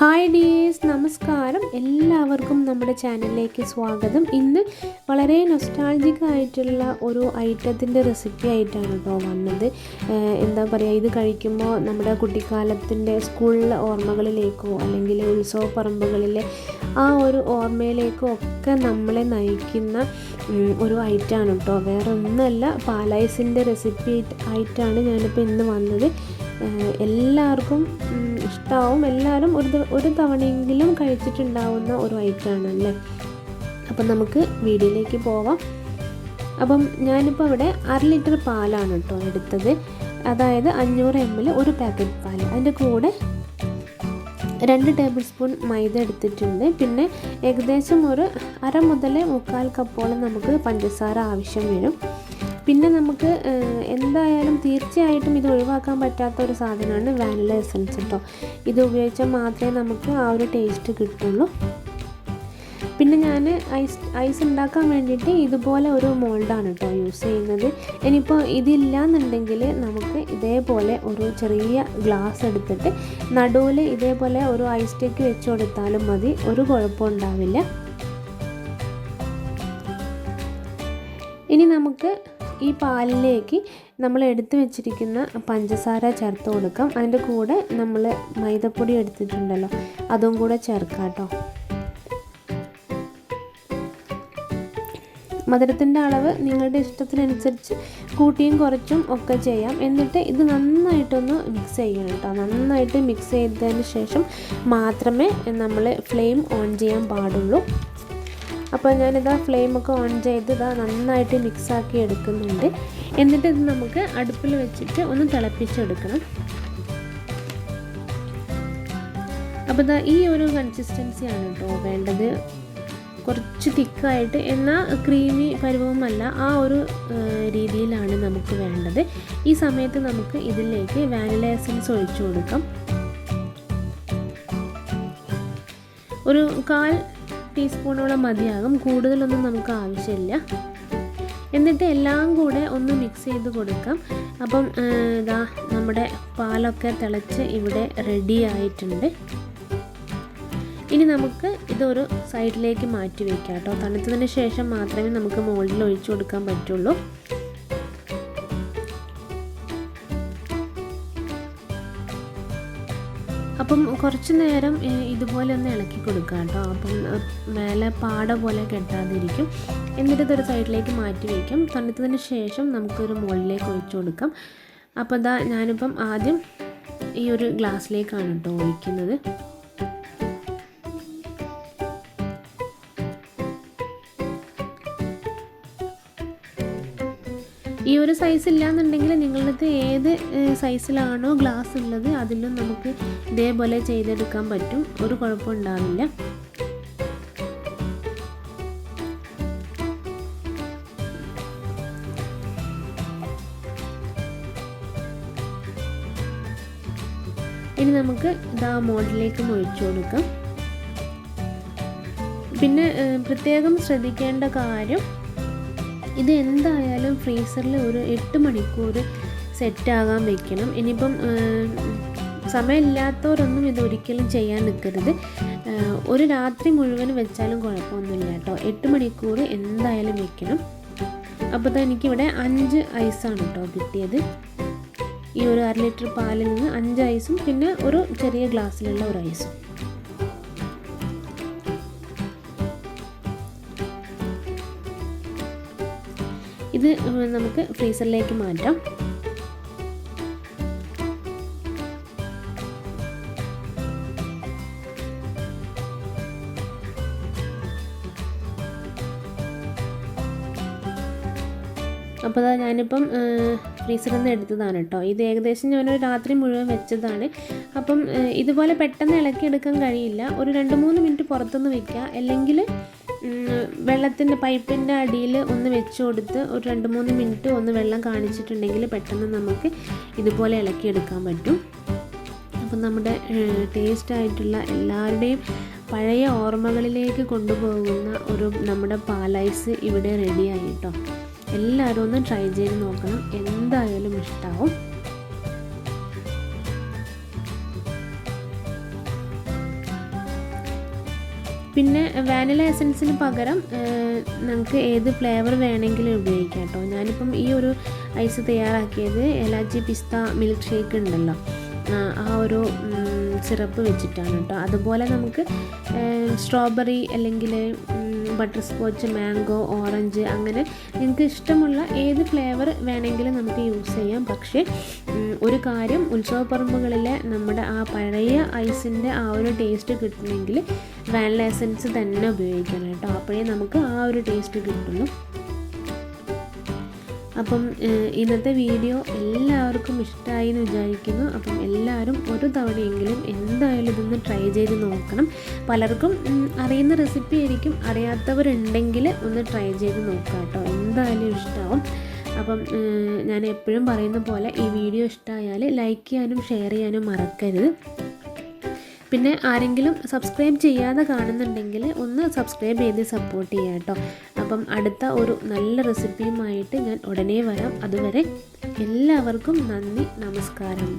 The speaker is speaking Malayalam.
ഹായ് ഡിയേഴ്സ്, നമസ്കാരം. എല്ലാവർക്കും നമ്മുടെ ചാനലിലേക്ക് സ്വാഗതം. ഇന്ന് വളരെ നൊസ്റ്റാൾജിക് ആയിട്ടുള്ള ഒരു ഐറ്റത്തിൻ്റെ റെസിപ്പി ആയിട്ടാണ് കേട്ടോ വന്നത്. എന്താ പറയുക, ഇത് കഴിക്കുമ്പോൾ നമ്മുടെ കുട്ടിക്കാലത്തിൻ്റെ സ്കൂളിലെ ഓർമ്മകളിലേക്കോ അല്ലെങ്കിൽ ഉത്സവ പറമ്പുകളിലെ ആ ഒരു ഓർമ്മയിലേക്കോ ഒക്കെ നമ്മളെ നയിക്കുന്ന ഒരു ഐറ്റമാണ് കേട്ടോ. വേറെ ഒന്നുമല്ല, പാലൈസിൻ്റെ റെസിപ്പി ആയിട്ടാണ് ഞാനിപ്പോൾ ഇന്ന് വന്നത്. എല്ലാവർക്കും ഇഷ്ടമാവും, എല്ലാവരും ഒരു തവണയെങ്കിലും കഴിച്ചിട്ടുണ്ടാവുന്ന ഒരു ഐറ്റമാണ് അല്ലേ. അപ്പം നമുക്ക് വീഡിയോയിലേക്ക് പോവാം. അപ്പം ഞാനിപ്പോൾ ഇവിടെ 1/2 ലിറ്റർ പാലാണ് കേട്ടോ എടുത്തത്. അതായത് 500 ml ഒരു പാക്കറ്റ് പാൽ. അതിൻ്റെ കൂടെ 2 ടേബിൾ സ്പൂൺ മൈദ എടുത്തിട്ടുണ്ട്. പിന്നെ ഏകദേശം ഒരു 1/2 മുതൽ 1/4 കപ്പോളം നമുക്ക് പഞ്ചസാര ആവശ്യം വരും. പിന്നെ നമുക്ക് എന്തായാലും തീർച്ചയായിട്ടും ഇത് ഒഴിവാക്കാൻ പറ്റാത്ത ഒരു സാധനമാണ് വാനില എസൻസ് കേട്ടോ. ഇത് ഉപയോഗിച്ചാൽ മാത്രമേ നമുക്ക് ആ ഒരു ടേസ്റ്റ് കിട്ടുള്ളൂ. പിന്നെ ഞാൻ ഐസ് ഉണ്ടാക്കാൻ വേണ്ടിയിട്ട് ഇതുപോലെ ഒരു മോൾഡാണ് കേട്ടോ യൂസ് ചെയ്യുന്നത്. ഇനിയിപ്പോൾ ഇതില്ല എന്നുണ്ടെങ്കിൽ നമുക്ക് ഇതേപോലെ ഒരു ചെറിയ ഗ്ലാസ് എടുത്തിട്ട് നടുവിൽ ഇതേപോലെ ഒരു ഐസ് സ്റ്റേക്ക് വെച്ച് കൊടുത്താലും മതി, ഒരു കുഴപ്പം ഉണ്ടാവില്ല. ഇനി നമുക്ക് ഈ പാലിലേക്ക് നമ്മൾ എടുത്തു വെച്ചിരിക്കുന്ന പഞ്ചസാര ചേർത്ത് കൊടുക്കാം. അതിൻ്റെ കൂടെ നമ്മൾ മൈദപ്പൊടി എടുത്തിട്ടുണ്ടല്ലോ, അതും കൂടെ ചേർക്കാം കേട്ടോ. മധുരത്തിൻ്റെ അളവ് നിങ്ങളുടെ ഇഷ്ടത്തിനനുസരിച്ച് കൂട്ടിയും കുറച്ചും ഒക്കെ ചെയ്യാം. എന്നിട്ട് ഇത് നന്നായിട്ടൊന്ന് മിക്സ് ചെയ്യണം കേട്ടോ. നന്നായിട്ട് മിക്സ് ചെയ്തതിന് ശേഷം മാത്രമേ നമ്മൾ ഫ്ലെയിം ഓൺ ചെയ്യാൻ പാടുള്ളൂ. അപ്പോൾ ഞാനിതാ ഫ്ലെയിമൊക്കെ ഓൺ ചെയ്ത് നന്നായിട്ട് മിക്സാക്കി എടുക്കുന്നുണ്ട്. എന്നിട്ട് ഇത് നമുക്ക് അടുപ്പിൽ വെച്ചിട്ട് ഒന്ന് തിളപ്പിച്ചെടുക്കണം. അപ്പോൾ ഈ ഒരു കൺസിസ്റ്റൻസിയാണ് കേട്ടോ വേണ്ടത്. കുറച്ച് തിക്കായിട്ട്, എന്നാൽ ക്രീമി പരുവമല്ല, ആ ഒരു രീതിയിലാണ് നമുക്ക് വേണ്ടത്. ഈ സമയത്ത് നമുക്ക് ഇതിലേക്ക് വാനില എസൻസ് ഒഴിച്ചു കൊടുക്കാം. ഒരു 1/4 ടീസ്പൂണോളം മതിയാകും, കൂടുതലൊന്നും നമുക്ക് ആവശ്യമില്ല. എന്നിട്ട് എല്ലാം കൂടെ ഒന്ന് മിക്സ് ചെയ്ത് കൊടുക്കാം. അപ്പം നമ്മുടെ പാലൊക്കെ തിളച്ച് ഇവിടെ റെഡി ആയിട്ടുണ്ട്. ഇനി നമുക്ക് ഇതൊരു സൈഡിലേക്ക് മാറ്റി വയ്ക്കാം കേട്ടോ. തണുത്തതിന് ശേഷം മാത്രമേ നമുക്ക് മോൾഡിൽ ഒഴിച്ചു കൊടുക്കാൻ പറ്റുള്ളൂ. അപ്പം കുറച്ച് നേരം ഇതുപോലെ ഒന്ന് ഇളക്കി കൊടുക്കുക കേട്ടോ. അപ്പം മേലെ പാട പോലെ കെട്ടാതിരിക്കും. എന്നിട്ട് ഇതൊരു സൈഡിലേക്ക് മാറ്റി വയ്ക്കും. തണുത്തതിന് ശേഷം നമുക്കൊരു മോളിലേക്ക് ഒഴിച്ചു കൊടുക്കാം. അപ്പോൾ ഞാനിപ്പം ആദ്യം ഈ ഒരു ഗ്ലാസ്സിലേക്കാണ് കേട്ടോ ഒഴിക്കുന്നത്. ഈ ഒരു സൈസ് ഇല്ലയെന്നുണ്ടെങ്കിൽ നിങ്ങളത് ഏത് സൈസിലാണോ ഗ്ലാസ് ഉള്ളത് അതിലും നമുക്ക് ഇതേപോലെ ചെയ്തെടുക്കാൻ പറ്റും, ഒരു കുഴപ്പമുണ്ടാവില്ല. ഇനി നമുക്ക് മോൾഡിലേക്ക് ഒഴിച്ചു കൊടുക്കാം. പിന്നെ പ്രത്യേകം ശ്രദ്ധിക്കേണ്ട കാര്യം, ഇത് എന്തായാലും ഫ്രീസറിൽ ഒരു 8 മണിക്കൂർ സെറ്റാകാൻ വെക്കണം. ഇനിയിപ്പം സമയമില്ലാത്തവരൊന്നും ഇതൊരിക്കലും ചെയ്യാൻ നിൽക്കരുത്. ഒരു രാത്രി മുഴുവൻ വെച്ചാലും കുഴപ്പമൊന്നുമില്ല കേട്ടോ. 8 മണിക്കൂർ എന്തായാലും വെക്കണം. അപ്പോൾ എനിക്കിവിടെ 5 ഐസാണ് കേട്ടോ കിട്ടിയത്. ഈ ഒരു 1/2 ലിറ്റർ പാലിൽ നിന്ന് 5 ഐസും പിന്നെ ഒരു ചെറിയ ഗ്ലാസ്സിലുള്ള ഒരു ഐസും. ഇത് നമുക്ക് ഫ്രീസറിലേക്ക് മാറ്റാം. അപ്പോൾ ഞാനിപ്പം ഫ്രീസറിൽ നിന്ന് എടുത്തതാണ് കേട്ടോ. ഇത് ഏകദേശം ഞാനൊരു രാത്രി മുഴുവൻ വെച്ചതാണ്. അപ്പം ഇതുപോലെ പെട്ടെന്ന് ഇളക്കിയെടുക്കാൻ കഴിയില്ല. ഒരു 2-3 മിനിറ്റ് പുറത്തൊന്ന് വയ്ക്കുക. അല്ലെങ്കിൽ വെള്ളത്തിൻ്റെ പൈപ്പിൻ്റെ അടിയിൽ ഒന്ന് വെച്ച് കൊടുത്ത് ഒരു 2-3 മിനിറ്റ് ഒന്ന് വെള്ളം കാണിച്ചിട്ടുണ്ടെങ്കിൽ പെട്ടെന്ന് നമുക്ക് ഇതുപോലെ ഇളക്കിയെടുക്കാൻ പറ്റും. അപ്പം നമ്മുടെ ടേസ്റ്റായിട്ടുള്ള എല്ലാവരുടെയും പഴയ ഓർമ്മകളിലേക്ക് കൊണ്ടുപോകുന്ന നമ്മുടെ പാലൈസ് ഇവിടെ റെഡിയായി കേട്ടോ. എല്ലാവരും ഒന്ന് ട്രൈ ചെയ്ത് നോക്കണം, എന്തായാലും ഇഷ്ടമാവും. പിന്നെ വാനില എസൻസിന് പകരം നമുക്ക് ഏത് ഫ്ലേവർ വേണമെങ്കിലും ഉപയോഗിക്കാം കേട്ടോ. ഞാനിപ്പം ഈ ഒരു ഐസ് തയ്യാറാക്കിയത് എലാച്ചി പിസ്ത മിൽക്ക് ഷേക്ക് ഉണ്ടല്ലോ, ആ ഒരു സിറപ്പ് വെച്ചിട്ടാണ് കേട്ടോ. അതുപോലെ നമുക്ക് സ്ട്രോബെറി അല്ലെങ്കിൽ ബട്ടർ സ്കോച്ച്, മാംഗോ, ഓറഞ്ച് അങ്ങനെ നിങ്ങൾക്ക് ഇഷ്ടമുള്ള ഏത് ഫ്ലേവർ വേണമെങ്കിലും നമുക്ക് യൂസ് ചെയ്യാം. പക്ഷേ ഒരു കാര്യം, ഉത്സവപ്പറമ്പുകളിലെ നമ്മുടെ ആ പഴയ ഐസിൻ്റെ ആ ഒരു ടേസ്റ്റ് കിട്ടണമെങ്കിൽ വാനില എസൻസ് തന്നെ ഉപയോഗിക്കണം കേട്ടോ. അപ്പോഴേ നമുക്ക് ആ ഒരു ടേസ്റ്റ് കിട്ടുള്ളൂ. അപ്പം ഇന്നത്തെ വീഡിയോ എല്ലാവർക്കും ഇഷ്ടമായി എന്ന് വിചാരിക്കുന്നു. അപ്പം എല്ലാവരും ഒരു തവണയെങ്കിലും എന്തായാലും ഇതൊന്ന് ട്രൈ ചെയ്ത് നോക്കണം. പലർക്കും അറിയുന്ന റെസിപ്പി ആയിരിക്കും, അറിയാത്തവരുണ്ടെങ്കിൽ ഒന്ന് ട്രൈ ചെയ്ത് നോക്കാം കേട്ടോ, എന്തായാലും ഇഷ്ടമാവും. അപ്പം ഞാൻ എപ്പോഴും പറയുന്ന പോലെ ഈ വീഡിയോ ഇഷ്ടമായാൽ ലൈക്ക് ചെയ്യാനും ഷെയർ ചെയ്യാനും മറക്കരുത്. പിന്നെ ആരെങ്കിലും സബ്സ്ക്രൈബ് ചെയ്യാതെ കാണുന്നുണ്ടെങ്കിൽ ഒന്ന് സബ്സ്ക്രൈബ് ചെയ്ത് സപ്പോർട്ട് ചെയ്യാം കേട്ടോ. അപ്പം അടുത്ത ഒരു നല്ല റെസിപ്പിയുമായിട്ട് ഞാൻ ഉടനെ വരാം. അതുവരെ എല്ലാവർക്കും നന്ദി, നമസ്കാരം.